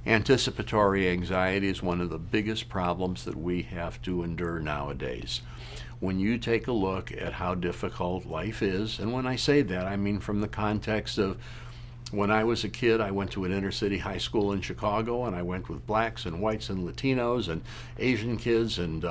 Anticipatory anxiety is one of the biggest problems that we have to endure nowadays. When you take a look at how difficult life is, and when I say that, I mean from the context of when I was a kid, I went to an inner city high school in Chicago, and I went with blacks and whites and Latinos and Asian kids, and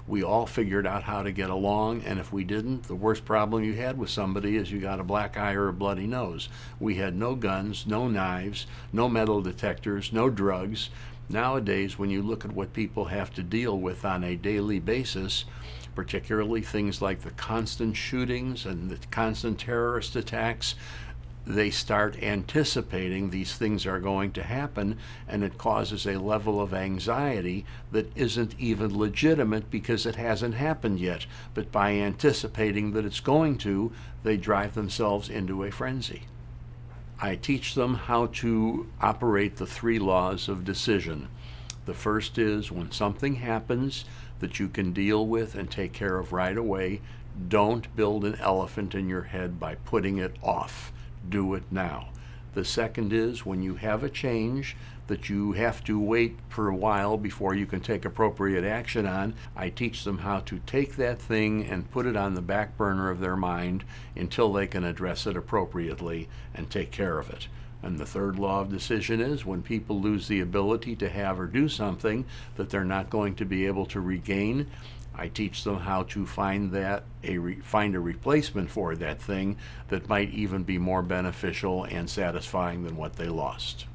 we all figured out how to get along. And if we didn't, the worst problem you had with somebody is you got a black eye or a bloody nose. We had no guns, no knives, no metal detectors, no drugs. Nowadays, when you look at what people have to deal with on a daily basis, particularly things like the constant shootings and the constant terrorist attacks, they start anticipating these things are going to happen, and it causes a level of anxiety that isn't even legitimate because it hasn't happened yet. But by anticipating that it's going to, they drive themselves into a frenzy. I teach them how to operate the three laws of decision. The first is when something happens that you can deal with and take care of right away, don't build an elephant in your head by putting it off. Do it now. The second is when you have a change that you have to wait for a while before you can take appropriate action on, I teach them how to take that thing and put it on the back burner of their mind until they can address it appropriately and take care of it. And the third law of decision is when people lose the ability to have or do something that they're not going to be able to regain, I teach them how to find find a replacement for that thing that might even be more beneficial and satisfying than what they lost.